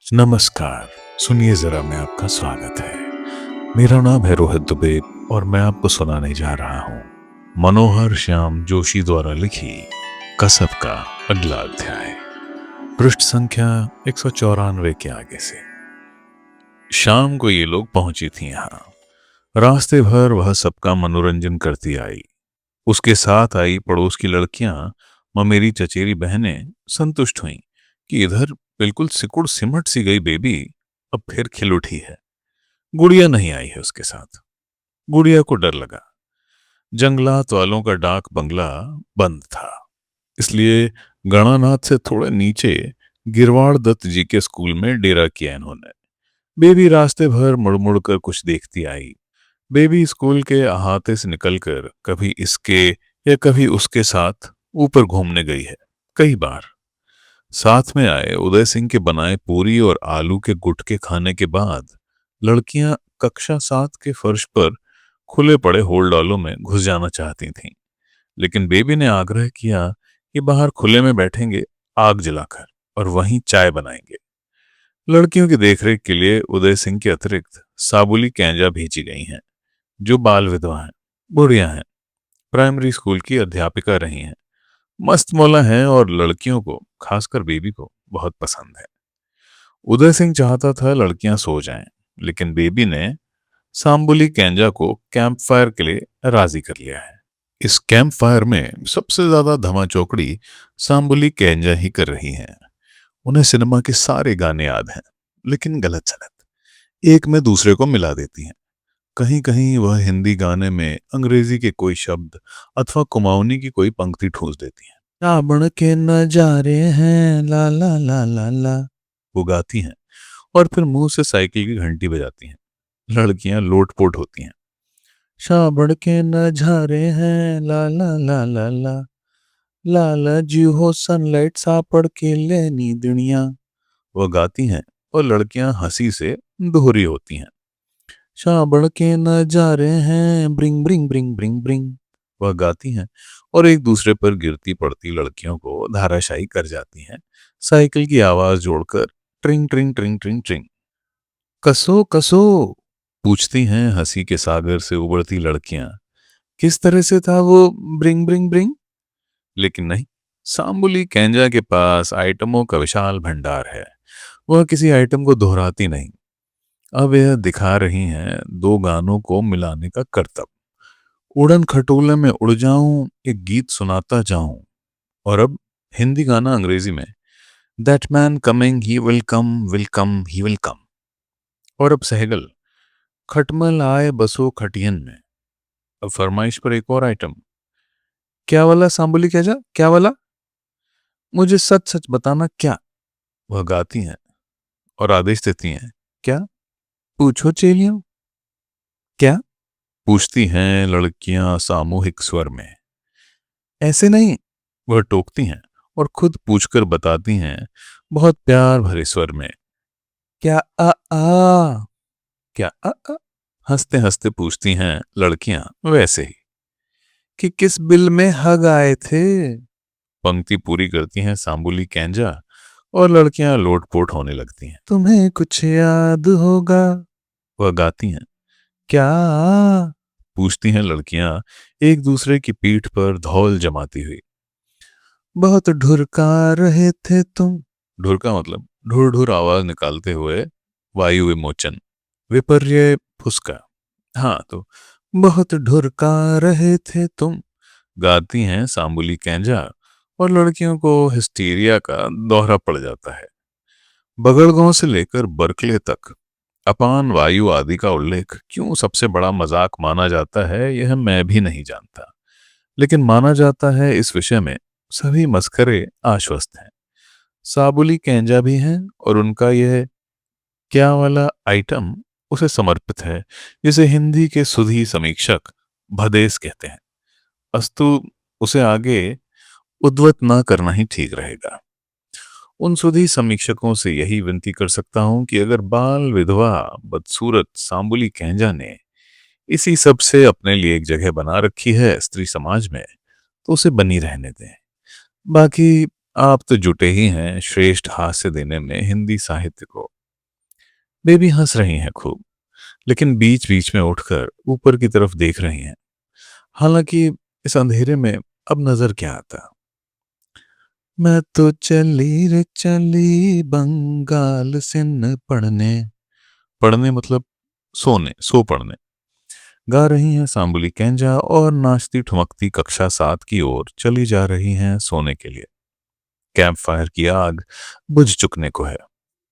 नमस्कार। सुनिए जरा, मैं आपका स्वागत है। मेरा नाम है रोहित दुबे और मैं आपको सुनाने जा रहा हूँ मनोहर श्याम जोशी द्वारा लिखी कसब का अगला अध्याय। पृष्ठ संख्या 194 के आगे से। शाम को ये लोग पहुंची थी यहाँ। रास्ते भर वह सबका मनोरंजन करती आई। उसके साथ आई पड़ोस की लड़कियां, ममेरी चचेरी बहनें संतुष्ट हुईं कि इधर बिल्कुल सिकुड़ सिमट सी गई बेबी अब फिर खिल उठी है। गुड़िया नहीं आई है उसके साथ। गुड़िया को डर लगा। जंगलात वालों का डाक बंगला बंद था, इसलिए गणानाथ से थोड़े नीचे गिरवाड़ दत्त जी के स्कूल में डेरा किया इन्होंने। बेबी रास्ते भर मुड़ मुड़ कर कुछ देखती आई। बेबी स्कूल के अहाते से निकलकर कभी इसके या कभी उसके साथ ऊपर घूमने गई है कई बार। साथ में आए उदय सिंह के बनाए पूरी और आलू के गुटके खाने के बाद लड़कियां कक्षा 7 के फर्श पर खुले पड़े होलडालों में घुस जाना चाहती थीं, लेकिन बेबी ने आग्रह किया कि बाहर खुले में बैठेंगे आग जलाकर और वहीं चाय बनाएंगे। लड़कियों की देखरेख के लिए उदय सिंह के अतिरिक्त साबुली कैंजा भेजी गई हैं, जो बाल विधवा हैं, बुढ़िया हैं, प्राइमरी स्कूल की अध्यापिका रही हैं, मस्त मौला हैं और लड़कियों को, खासकर बेबी को, बहुत पसंद है। उदय सिंह चाहता था लड़कियां सो जाएं, लेकिन बेबी ने सांबुली कैंजा को कैंप फायर के लिए राजी कर लिया है। इस कैंप फायर में सबसे ज्यादा धमाचौकड़ी सांबुली कैंजा ही कर रही हैं। उन्हें सिनेमा के सारे गाने याद हैं, लेकिन गलत सलत एक में दूसरे को मिला देती हैं। कहीं कहीं वह हिंदी गाने में अंग्रेजी के कोई शब्द अथवा कुमाऊनी की कोई पंक्ति ठूंस देती हैं। रावण के नजारे हैं ला ला ला ला ला, वो गाती हैं और फिर मुंह से साइकिल की घंटी बजाती हैं। लड़कियां लोटपोट होती हैं। श्रावण के नजारे हैं ला ला ला ला ला, लाला जी हो सनलाइट सापड़ के लेनी दुनिया, वो गाती हैं और लड़कियां हंसी से दोहरी होती हैं। श्रावण के नजारे हैं bring bring bring bring bring, वह गाती हैं और एक दूसरे पर गिरती पड़ती लड़कियों को धाराशायी कर जाती हैं, साइकिल की आवाज जोड़कर ट्रिंग ट्रिंग ट्रिंग ट्रिंग ट्रिंग। कसो कसो, पूछती हैं हंसी के सागर से उबड़ती लड़कियां। किस तरह से था वो ब्रिंग ब्रिंग ब्रिंग? लेकिन नहीं, सांबुली कैंजा के पास आइटमों का विशाल भंडार है। वह किसी आइटम को दोहराती नहीं। अब यह दिखा रही हैं दो गानों को मिलाने का करतब। उड़न खटोले में उड़ जाऊं, एक गीत सुनाता जाऊं। और अब हिंदी गाना अंग्रेजी में, that man coming he will come he will come. और अब सहगल, खटमल आए बसो खटियन में। अब फरमाइश पर एक और आइटम, क्या वाला सांबुली कैजा, क्या वाला, मुझे सच सच बताना क्या। वह गाती हैं और आदेश देती हैं, क्या, पूछो चेलियों, क्या, पूछती हैं लड़कियां सामूहिक स्वर में। ऐसे नहीं, वह टोकती हैं और खुद पूछकर बताती हैं बहुत प्यार भरे स्वर में, क्या क्या हंसते हंसते पूछती हैं लड़कियां वैसे ही कि किस बिल में हग आए थे। पंक्ति पूरी करती हैं सांबुली कैंजा और लड़कियां लोटपोट होने लगती हैं। तुम्हें कुछ याद होगा, वह गाती हैं। क्या, पूछती हैं लड़कियां एक दूसरे की पीठ पर धौल जमाती हुई। बहुत ढुरका रहे थे तुम, ढुरका मतलब ढुर ढुर आवाज निकालते हुए वायु विमोचन, विपर्य फुसका। हाँ तो बहुत ढुरका रहे थे तुम, गाती हैं सांबुली कैंजा और लड़कियों को हिस्टीरिया का दौरा पड़ जाता है। बगड़गांव से लेकर बर्कले तक अपान वायु आदि का उल्लेख क्यों सबसे बड़ा मजाक माना जाता है, यह मैं भी नहीं जानता, लेकिन माना जाता है इस विषय में सभी मस्खरे आश्वस्त हैं। साबुली कैंजा भी हैं और उनका यह क्या वाला आइटम उसे समर्पित है, जिसे हिंदी के सुधी समीक्षक भदेस कहते हैं। अस्तु उसे आगे उद्वत ना करना ही ठीक रहेगा। उन सुधी समीक्षकों से यही विनती कर सकता हूं कि अगर बाल विधवा बदसूरत सांबुली कैंजा ने इसी सब से अपने लिए एक जगह बना रखी है स्त्री समाज में, तो उसे बनी रहने दें। बाकी आप तो जुटे ही हैं श्रेष्ठ हास्य देने में हिंदी साहित्य को। बेबी हंस रही हैं खूब, लेकिन बीच बीच में उठकर ऊपर की तरफ देख रही हैं। हालांकि इस अंधेरे में अब नजर क्या आता। मैं तो चली रे चली बंगाल सिन पढ़ने। पढ़ने मतलब सोने, सो पढ़ने। गा रही हैं सांबुली कैंजा और नाचती ठुमकती कक्षा 7 की ओर चली जा रही हैं सोने के लिए। कैंप फायर की आग बुझ चुकने को है।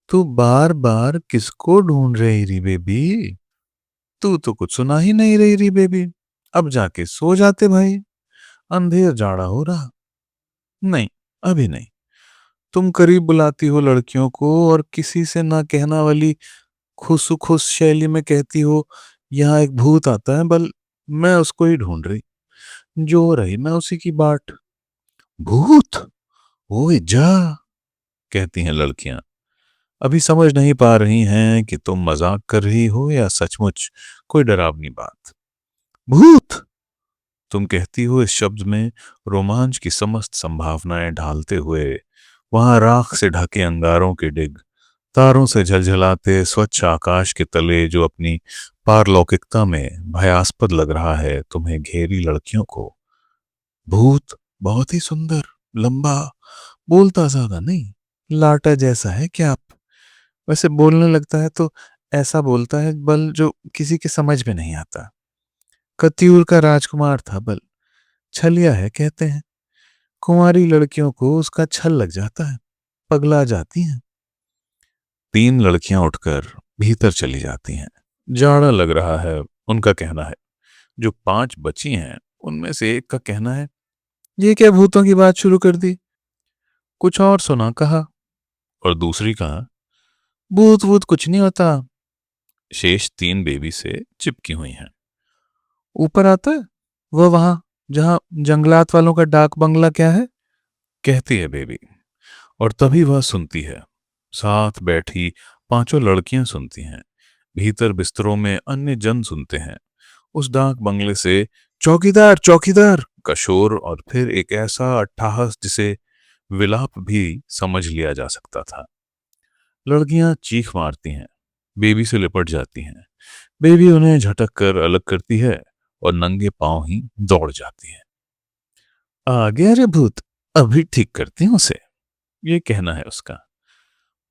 तू बार बार किसको ढूंढ रही री बेबी? तू तो कुछ सुना ही नहीं रही री बेबी। अब जाके सो जाते भाई, अंधेर जाड़ा हो रहा। नहीं, अभी नहीं। तुम करीब बुलाती हो लड़कियों को और किसी से ना कहना वाली खुश शैली में कहती हो, यहाँ एक भूत आता है बल। मैं उसको ही ढूंढ रही, जो रही मैं उसी की बाट। भूत? ओए जा, कहती हैं लड़कियां। अभी समझ नहीं पा रही हैं कि तुम मजाक कर रही हो या सचमुच कोई डरावनी बात। भूत, तुम कहती हो इस शब्द में रोमांच की समस्त संभावनाएं ढालते हुए। वहां राख से ढके अंगारों के डिग, तारों से झलझलाते स्वच्छ आकाश के तले जो अपनी पारलौकिकता में भयास्पद लग रहा है तुम्हें घेरी लड़कियों को। भूत बहुत ही सुंदर, लंबा, बोलता ज्यादा नहीं, लाटा जैसा है क्या आप? वैसे बोलने लगता है तो ऐसा बोलता है बल जो किसी के समझ में नहीं आता। कत्यूर का राजकुमार था बल। छलिया है कहते हैं। कुंवारी लड़कियों को उसका छल लग जाता है, पगला जाती हैं। 3 लड़कियां उठकर भीतर चली जाती हैं। जाड़ा लग रहा है, उनका कहना है। जो 5 बची हैं उनमें से एक का कहना है, ये क्या भूतों की बात शुरू कर दी? कुछ और सुना कहा। और दूसरी कहा, भूत वूत कुछ नहीं होता। शेष 3 बेबी से चिपकी हुई हैं। ऊपर आता है वह, वहां जहां जंगलात वालों का डाक बंगला क्या है, कहती है बेबी। और तभी वह सुनती है। साथ बैठी 5 लड़कियां सुनती हैं। भीतर बिस्तरों में अन्य जन सुनते हैं। उस डाक बंगले से चौकीदार चौकीदार का शोर, और फिर एक ऐसा अट्टहास जिसे विलाप भी समझ लिया जा सकता था। लड़कियां चीख मारती हैं, बेबी से लिपट जाती हैं। बेबी उन्हें झटक कर अलग करती है और नंगे पांव ही दौड़ जाती है। आ गया रे भूत, अभी ठीक करती हूं उसे, ये कहना है उसका।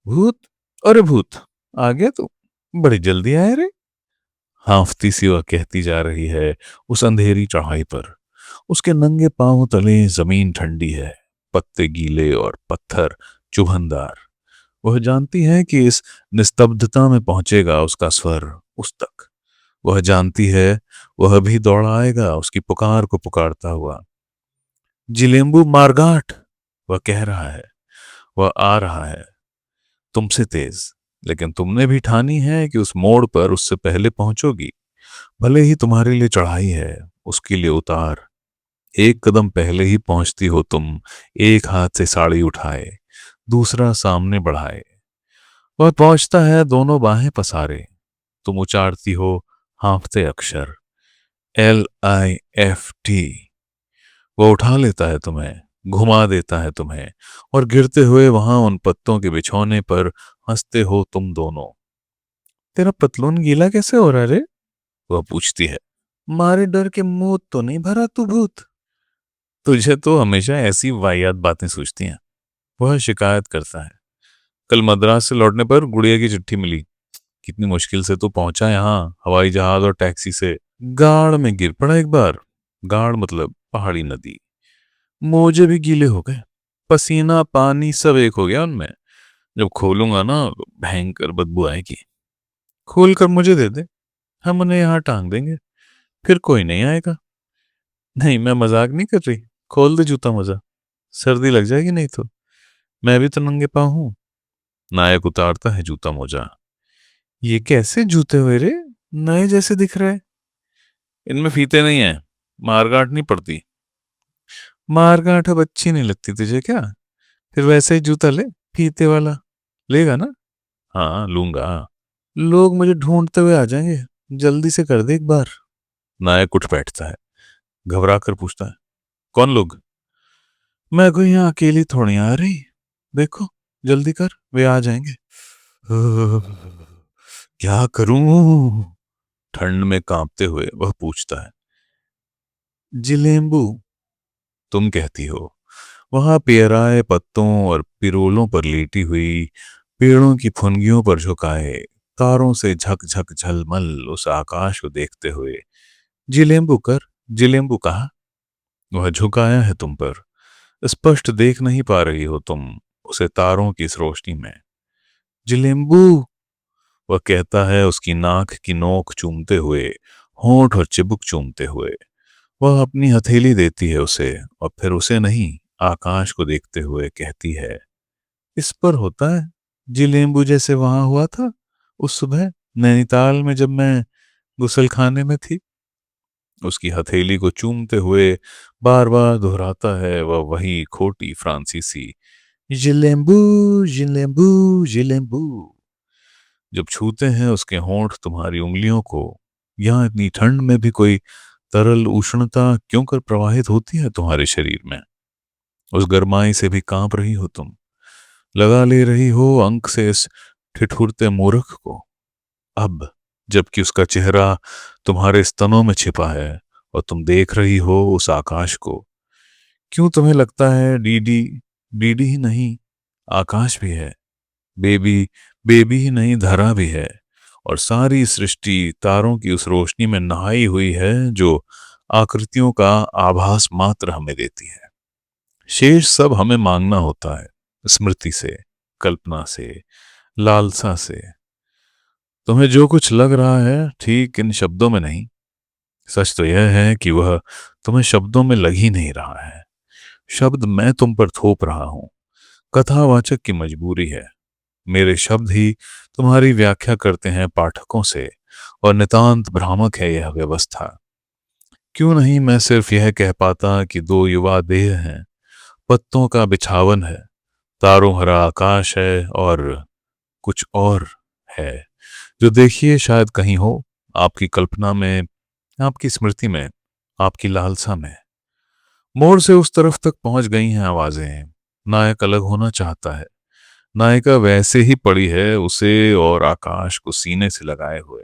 भूत? अरे भूत, आ गया तू, बड़ी जल्दी आया रे। हांफती सी वह कहती जा रही है उस अंधेरी चढ़ाई पर। उसके नंगे पांव तले जमीन ठंडी है, पत्ते गीले और पत्थर चुभनदार। वह जानती है कि इस निस्तब्धता में पहुंचेगा उसका स्वर उस तक। वह जानती है वह भी दौड़ आएगा उसकी पुकार को पुकारता हुआ। जिलेम्बू मारगाट, वह कह रहा है। वह आ रहा है, तुमसे तेज। लेकिन तुमने भी ठानी है कि उस मोड़ पर उससे पहले पहुंचोगी। भले ही तुम्हारे लिए चढ़ाई है, उसके लिए उतार। एक कदम पहले ही पहुंचती हो तुम, एक हाथ से साड़ी उठाए, दूसरा सामने बढ़ाए। वह पहुंचता है दोनों बाहें पसारे। तुम उचारती हो हांफते अक्षर, LIFT। वो उठा लेता है तुम्हें, घुमा देता है तुम्हें, और गिरते हुए वहां उन पत्तों के बिछौने पर हंसते हो तुम दोनों। तेरा पतलून गीला कैसे हो रहा रे? वह पूछती है। मारे डर के मुंह तो नहीं भरा तू भूत? तुझे तो हमेशा ऐसी वाहियात बातें सूझती हैं, वह शिकायत करता है। कल मद्रास से लौटने पर गुड़िया की चिट्ठी मिली। कितनी मुश्किल से तू पहुंचा यहाँ, हवाई जहाज और टैक्सी से। गाड़ में गिर पड़ा एक बार। गाड़ मतलब पहाड़ी नदी। मोजे भी गीले हो गए, पसीना पानी सब एक हो गया उनमें। जब खोलूंगा ना तो भयंकर बदबू आएगी। खोल कर मुझे दे दे, हम उन्हें यहाँ टांग देंगे, फिर कोई नहीं आएगा। नहीं, मैं मजाक नहीं कर रही। खोल दे जूता मोजा, सर्दी लग जाएगी नहीं तो। मैं भी तो नंगे पाँव हूं। नायक उतारता है जूता मोजा। ये कैसे जूते हुए रे, नए जैसे दिख रहे। इनमें फीते नहीं है, मारगांठ नहीं पड़ती। मारगांठ अब अच्छी नहीं लगती तुझे क्या? फिर वैसे ही जूता ले, फीते वाला। लेगा ना? हाँ लूंगा। लोग मुझे ढूंढते हुए आ जाएंगे, जल्दी से कर दे एक बार। नायक उठ बैठता है, घबरा कर पूछता है, कौन लोग? मैं कोई यहाँ अकेली थोड़ी आ रही, देखो जल्दी कर, वे आ जाएंगे। क्या करूं? ठंड में कांपते हुए वह पूछता है। जिलेम्बू, तुम कहती हो। वहां पेराए पत्तों और पिरोलों पर लेटी हुई, पेड़ों की फुनगियों पर झुकाए, तारों से झक झक झलमल उस आकाश को देखते हुए जिलेम्बू कर, जिलेम्बू कहा। वह झुकाया है तुम पर, स्पष्ट देख नहीं पा रही हो तुम उसे तारों की इस रोशनी में। जिलेम्बू, वह कहता है उसकी नाक की नोक चूमते हुए, होंठ और चिबुक चूमते हुए। वह अपनी हथेली देती है उसे और फिर उसे नहीं, आकाश को देखते हुए कहती है, इस पर होता है जिलेम्बू जैसे वहां हुआ था उस सुबह नैनीताल में जब मैं गुसलखाने में थी। उसकी हथेली को चूमते हुए बार बार दोहराता है वह वही खोटी फ्रांसीसी, जिलेम्बू, जिलेम्बू, जिलेम्बू। जब छूते हैं उसके होंठ तुम्हारी उंगलियों को, यहाँ इतनी ठंड में भी कोई तरल उष्णता क्यों कर प्रवाहित होती है तुम्हारे शरीर में। उस गरमाई से भी कांप रही हो तुम, लगा ले रही हो अंक से इस ठिठुरते मूर्ख को। अब जबकि उसका चेहरा तुम्हारे स्तनों में छिपा है और तुम देख रही हो उस आकाश को, क्यों तुम्हें लगता है डीडी, डीडी ही नहीं आकाश भी है, बेबी, बेबी ही नहीं धरा भी है, और सारी सृष्टि तारों की उस रोशनी में नहाई हुई है जो आकृतियों का आभास मात्र हमें देती है। शेष सब हमें मांगना होता है, स्मृति से, कल्पना से, लालसा से। तुम्हें जो कुछ लग रहा है ठीक इन शब्दों में नहीं, सच तो यह है कि वह तुम्हें शब्दों में लग ही नहीं रहा है। शब्द मैं तुम पर थोप रहा हूं, कथावाचक की मजबूरी है। मेरे शब्द ही तुम्हारी व्याख्या करते हैं पाठकों से, और नितांत भ्रामक है यह व्यवस्था। क्यों नहीं मैं सिर्फ यह कह पाता कि दो युवा देह हैं, पत्तों का बिछावन है, तारों भरा आकाश है, और कुछ और है जो देखिए शायद कहीं हो, आपकी कल्पना में, आपकी स्मृति में, आपकी लालसा में। मोड़ से उस तरफ तक पहुंच गई हैं आवाजें। नायक अलग होना चाहता है, नायिका वैसे ही पड़ी है उसे और आकाश को सीने से लगाए हुए।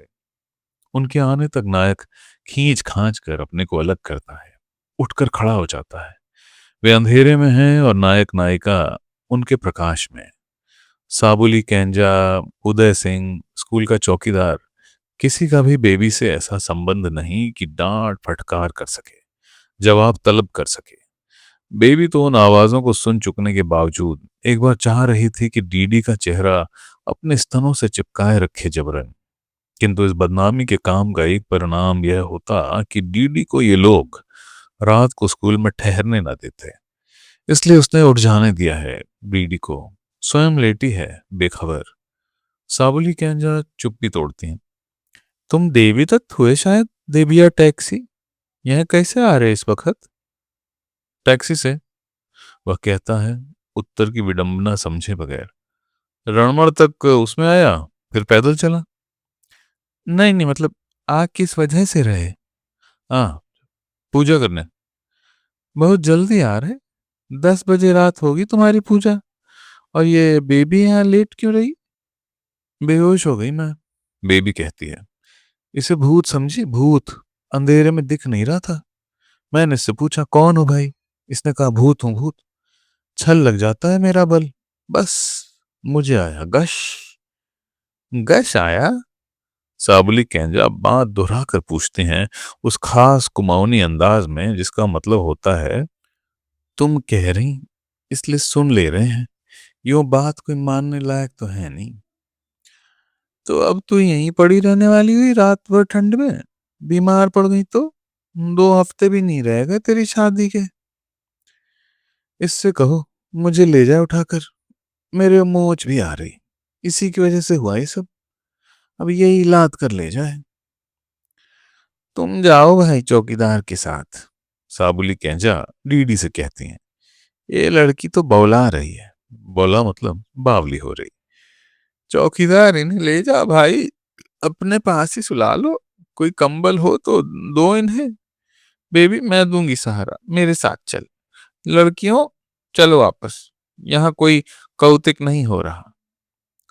उनके आने तक नायक खींच खांच कर अपने को अलग करता है, उठकर खड़ा हो जाता है। वे अंधेरे में हैं और नायक नायिका उनके प्रकाश में। साबुली कैंजा, उदय सिंह, स्कूल का चौकीदार, किसी का भी बेबी से ऐसा संबंध नहीं कि डांट फटकार कर सके, जवाब तलब कर सके। बेबी तो उन आवाजों को सुन चुकने के बावजूद एक बार चाह रही थी कि डीडी का चेहरा अपने स्तनों से चिपकाए रखे जबरन। किंतु इस बदनामी के काम का एक परिणाम यह होता कि डीडी को ये लोग रात को स्कूल में ठहरने न देते। इसलिए उसने उठ जाने दिया है डीडी को, स्वयं लेटी है बेखबर। साबुली कैंजा चुप्पी तोड़ती हैं। तुम देवी दत्त हुए शायद, देविया टैक्सी, यह कैसे आ रहे इस वक्त? टैक्सी से, वह कहता है उत्तर की विडंबना समझे बगैर। रणमण तक उसमें आया, फिर पैदल चला। नहीं नहीं, मतलब आग किस वजह से रहे? हाँ, पूजा करने। बहुत जल्दी आ रहे, 10 बजे रात होगी तुम्हारी पूजा, और ये बेबी यहाँ लेट क्यों रही? बेहोश हो गई मैं, बेबी कहती है। इसे भूत समझी, भूत, अंधेरे में दिख नहीं रहा था। मैंने इससे पूछा कौन हो भाई, इसने कहा भूत हूं भूत। छल लग जाता है मेरा बल, बस मुझे आया गश। गश आया? साबुली कैंजा बात दोहरा कर पूछते हैं उस खास कुमाऊनी अंदाज में जिसका मतलब होता है, तुम कह रही इसलिए सुन ले रहे हैं, यूं बात कोई मानने लायक तो है नहीं। तो अब तू यहीं पड़ी रहने वाली हुई रात भर ठंड में? बीमार पड़ गई तो 2 हफ्ते भी नहीं रह गए तेरी शादी के। इससे कहो मुझे ले जाए उठाकर, मेरे मोच भी आ रही, इसी की वजह से हुआ ये सब। अब यही लाद कर ले जाए। तुम जाओ भाई चौकीदार के साथ, साबुली कैंजा डीडी से कहती हैं। ये लड़की तो बौला रही है, बौला मतलब बावली हो रही। चौकीदार इन्हें ले जा भाई, अपने पास ही सुला लो, कोई कंबल हो तो दो इन्हें। बेबी मैं दूंगी सहारा, मेरे साथ चल। लड़कियों चलो वापस, यहाँ कोई कौतिक नहीं हो रहा।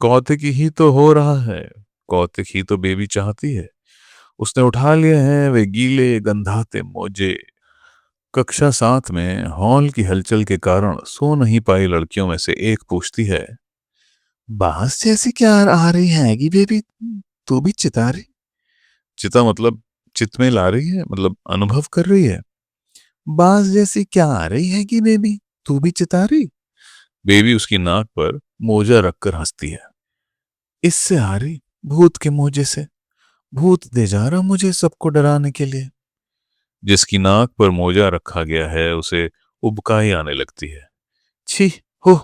कौतिक ही तो हो रहा है, कौतिक ही तो बेबी चाहती है। उसने उठा लिए हैं वे गीले गंधाते मोजे। कक्षा 7 में हॉल की हलचल के कारण सो नहीं पाई लड़कियों में से एक पूछती है, बांस जैसी क्या आ रही हैगी बेबी, तू भी चिता रही? चिता मतलब चित में ला रही है, मतलब अनुभव कर रही है। बांस जैसी क्या आ रही हैगी बेबी, तू भी चिता रही? बेबी उसकी नाक पर मोजा रखकर हंसती है। इससे आ रही, भूत के मोजे से। भूत दे जा रहा मुझे सबको डराने के लिए। जिसकी नाक पर मोजा रखा गया है उसे उबकाई आने लगती है। छी हो,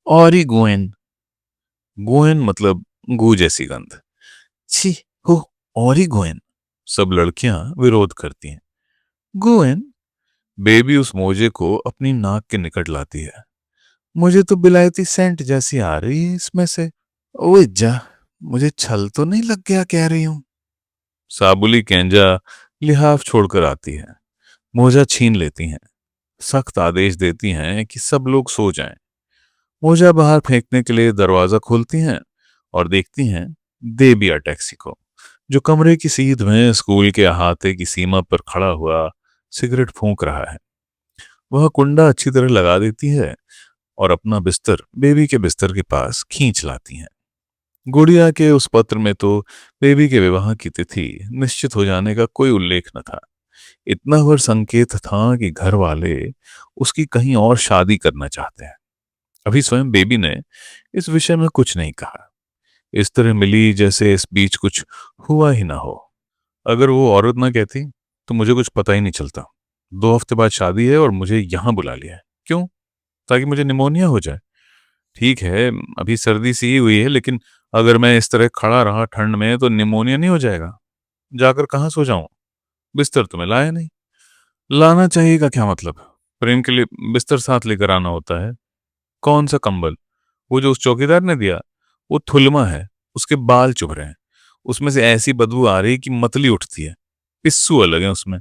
और ही गोएन। गोएन मतलब गू जैसी गंध। छी हो, और ही गोएन। सब लड़कियां विरोध करती हैं। गोएन। बेबी उस मोजे को अपनी नाक के निकट लाती है। मुझे तो बिलायती सेंट जैसी आ रही है इसमें से। ओए जा, मुझे छल तो नहीं लग गया कह रही हूं। साबुली केंजा लिहाफ छोड़कर आती है। मोजा छीन लेती हैं। सख्त आदेश देती हैं कि सब लोग सो जाएं। मोजा बाहर फेंकने के लिए दरवाजा खोलती हैं और देखती हैं देबिया टैक्सी को, जो कमरे की सीध में स्कूल के अहाते की सीमा पर खड़ा हुआ सिगरेट फूंक रहा है। वह कुंडा अच्छी तरह लगा देती है और अपना बिस्तर बेबी के बिस्तर के पास खींच लाती हैं। गुड़िया के उस पत्र में तो बेबी के विवाह की तिथि निश्चित हो जाने का कोई उल्लेख न था। इतना भर संकेत था कि घर वाले उसकी कहीं और शादी करना चाहते हैं। अभी स्वयं बेबी ने इस विषय में कुछ नहीं कहा। इस तरह मिली जैसे इस बीच कुछ हुआ ही ना हो। अगर वो औरत ना कहती तो मुझे कुछ पता ही नहीं चलता। 2 हफ्ते बाद शादी है और मुझे यहां बुला लिया है। क्यों? ताकि मुझे निमोनिया हो जाए। ठीक है, अभी सर्दी सी ही हुई है, लेकिन अगर मैं इस तरह खड़ा रहा ठंड में तो निमोनिया नहीं हो जाएगा? जाकर कहाँ सो जाऊं? बिस्तर तो मैं लाया नहीं। लाना चाहिए का क्या मतलब? प्रेम के लिए बिस्तर साथ लेकर आना होता है। कौन सा कंबल? वो जो उस चौकीदार ने दिया, वो थुलमा है। उसके बाल चुभ रहे हैं। उसमें से ऐसी बदबू आ रही कि मतली उठती है। पिस्सू अलग है उसमें।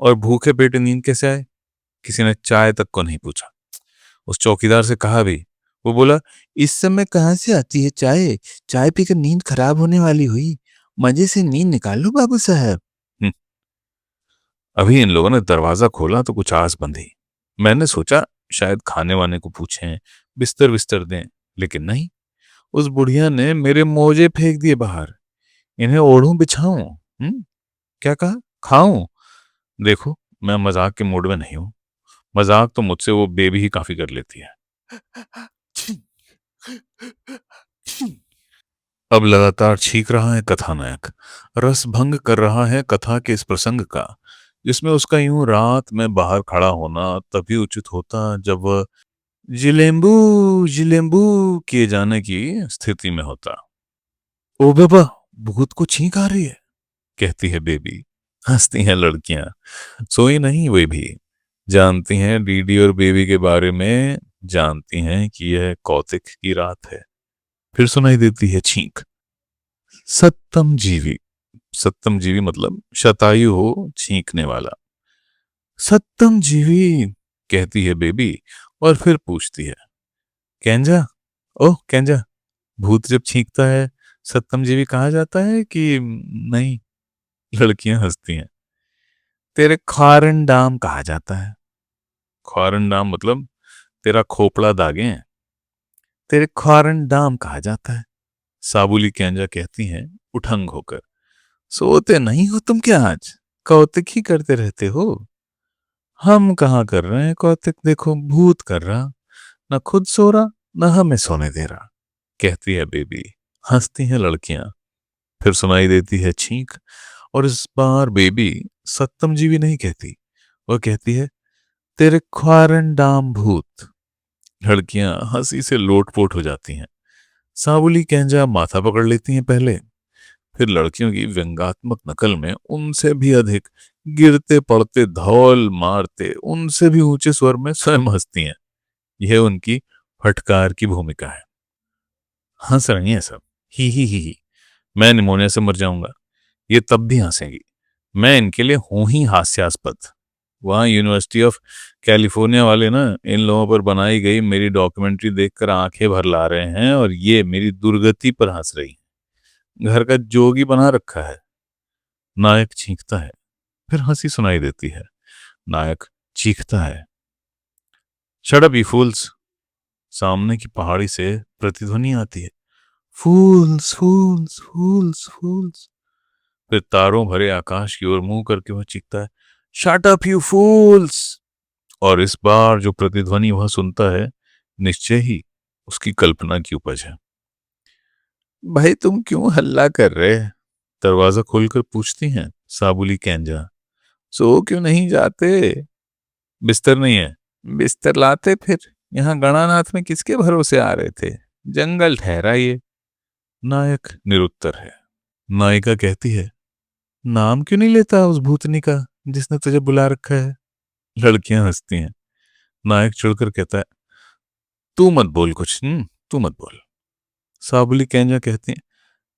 और भूखे पेट नींद कैसे आए? किसी ने चाय तक को नहीं पूछा। उस चौकीदार से कहा भी, वो बोला, इस समय कहाँ से आती है चाय? चाय पीकर नींद खराब होने वाली हुई। मजे से नींद निकाल लो बाबू साहब। अभी इन लोगों ने दरवाजा खोला तो कुछ आस बंधी। मैंने सोचा शायद खाने वाने को पूछें, बिस्तर विस्तर दें, लेकिन नहीं। उस बुढ़िया ने मेरे मोजे फेंक दिए बाहर। इन्हें ओढ़ूं बिछाऊं? क्या कहा? खाऊं? देखो, मैं मजाक के मूड में नहीं हूं। मजाक तो मुझसे वो बेबी ही काफी कर लेती है। अब लगातार छींक रहा है कथानायक। रस भंग कर रहा है कथा के इस प्रसंग का, जिसमें उसका यूं रात में बाहर खड़ा होना तभी उचित होता जब वह जिलेम्बू जिलेम्बू किए जाने की स्थिति में होता। ओ बाबा, भूत को छींक आ रही है, कहती है बेबी। हंसती हैं लड़कियां। सोई नहीं वे भी। जानती हैं डीडी और बेबी के बारे में। जानती हैं कि यह कौतिक की रात है। फिर सुनाई देती है छींक। सत्तम जीवी। सत्तम जीवी मतलब शतायु हो छींकने वाला। सत्तम जीवी, कहती है बेबी और फिर पूछती है, केंजा, ओह केंजा, भूत जब छींकता है सत्तम जीवी कहा जाता है कि नहीं? लड़कियां हंसती हैं। तेरे खारंडाम कहा जाता है। खारंडाम मतलब तेरा खोपड़ा दागे हैं। तेरे खारंडाम कहा जाता है, साबुली केंजा कहती हैं उठंग होकर। सोते नहीं हो तुम क्या आज? कौतिक ही करते रहते हो। हम कहाँ कर रहे हैं कौतिक, देखो भूत कर रहा। न खुद सो रहा, न हमें सोने दे रहा, कहती है बेबी। हंसती हैं लड़कियां। फिर सुनाई देती है छींक। और इस बार बेबी सत्तम जीवी नहीं कहती, वह कहती है, तेरे ख्वारंडाम भूत। लड़कियां हंसी से लोटपोट हो जाती हैं। साबुली केंजा माथा पकड़ लेती हैं पहले। फिर लड़कियों की व्यंग्यात्मक नकल में उनसे भी अधिक गिरते पड़ते धौल मारते उनसे भी ऊंचे स्वर में स्वयं हंसती हैं। यह उनकी फटकार की भूमिका है। हंस रही हैं सब। ही। मैं निमोनिया से मर जाऊंगा, ये तब भी हंसेंगी। मैं इनके लिए हूं ही हास्यास्पद। वहां यूनिवर्सिटी ऑफ कैलिफोर्निया वाले ना इन लोगों पर बनाई गई मेरी डॉक्यूमेंट्री देखकर आंखें भर ला रहे हैं और ये मेरी दुर्गति पर हंस रही हैं। घर का जोगी बना रखा है। नायक चीखता है, फिर हंसी सुनाई देती है। नायक चीखता है, शट अप यू फूल्स। सामने की पहाड़ी से प्रतिध्वनि आती है, फूल्स फूल्स फूल्स फूल्स। फिर तारों भरे आकाश की ओर मुंह करके वह चीखता है, शट अप यू फूल्स। और इस बार जो प्रतिध्वनि वह सुनता है, निश्चय ही उसकी कल्पना की उपज है। भाई तुम क्यों हल्ला कर रहे? दरवाजा खोलकर पूछती हैं साबुली कैंजा। सो क्यों नहीं जाते? बिस्तर नहीं है। बिस्तर लाते फिर। यहाँ गणानाथ में किसके भरोसे आ रहे थे? जंगल ठहरा ये। नायक निरुत्तर है। नायिका कहती है, नाम क्यों नहीं लेता उस भूतनी का जिसने तुझे बुला रखा है? लड़कियां हंसती हैं। नायक चिढ़कर कहता है, तू मत बोल कुछ। तू मत बोल। साबुली कैंजा कहती है,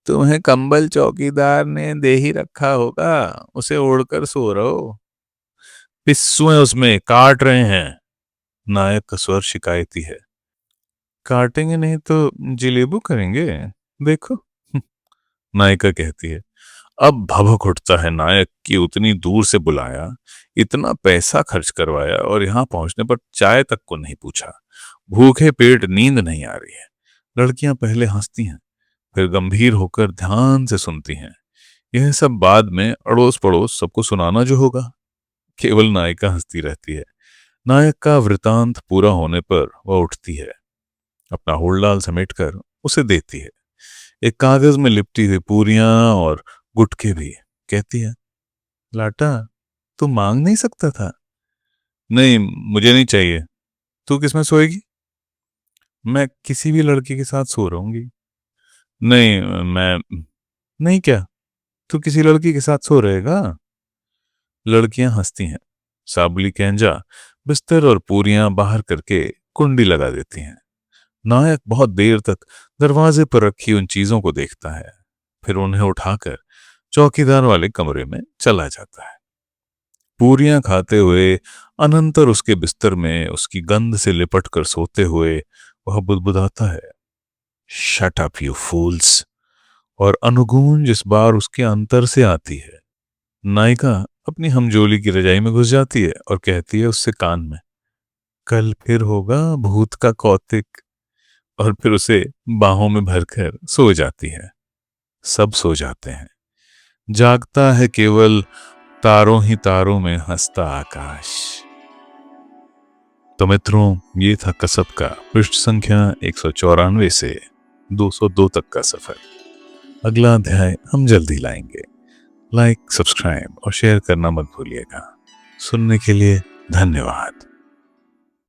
तुम्हें कंबल चौकीदार ने दे ही रखा होगा, उसे ओढ़कर सो रहो। पिस्सुए उसमें काट रहे हैं। नायक का स्वर शिकायती है। काटेंगे नहीं तो जिलेबू करेंगे, देखो। नायिका कहती है। अब भभक उठता है नायक कि उतनी दूर से बुलाया, इतना पैसा खर्च करवाया और यहां पहुंचने पर चाय तक को नहीं पूछा। भूखे पेट नींद नहीं आ रही है। लड़कियां पहले हंसती हैं, फिर गंभीर होकर ध्यान से सुनती हैं। यह सब बाद में अड़ोस पड़ोस सबको सुनाना जो होगा। केवल नायिका हंसती रहती है। नायक का वृतांत पूरा होने पर वह उठती है, अपना होलडाल समेटकर उसे देती है, एक कागज में लिपटी हुई पूरियां और गुटके भी। कहती है, लाटा तू मांग नहीं सकता था? नहीं, मुझे नहीं चाहिए। तू किसमें सोएगी? मैं किसी भी लड़की के साथ सो रहूंगी। नहीं, मैं नहीं। क्या तू किसी लड़की के साथ सो रहेगा? लड़कियां हंसती हैं। साबुली कैंजा बिस्तर और पूरियां बाहर करके कुंडी लगा देती हैं। नायक बहुत देर तक दरवाजे पर रखी उन चीजों को देखता है, फिर उन्हें उठाकर चौकीदार वाले कमरे में चला जाता है। पूरियां खाते हुए अनंतर उसके बिस्तर में उसकी गंध से लिपट कर सोते हुए वह बुदबुदाता है, शट अप यू फूल्स। और अनुगूंज इस बार उसके अंतर से आती है। नायिका अपनी हमजोली की रजाई में घुस जाती है और कहती है उससे कान में, कल फिर होगा भूत का कौतिक। और फिर उसे बाहों में भरकर सो जाती है। सब सो जाते हैं। जागता है केवल तारों ही तारों में हंसता आकाश। तो मित्रों, ये था कसब का पृष्ठ संख्या 194 से 202 तक का सफर। अगला अध्याय हम जल्दी लाएंगे। लाइक, सब्सक्राइब और शेयर करना मत भूलिएगा। सुनने के लिए धन्यवाद।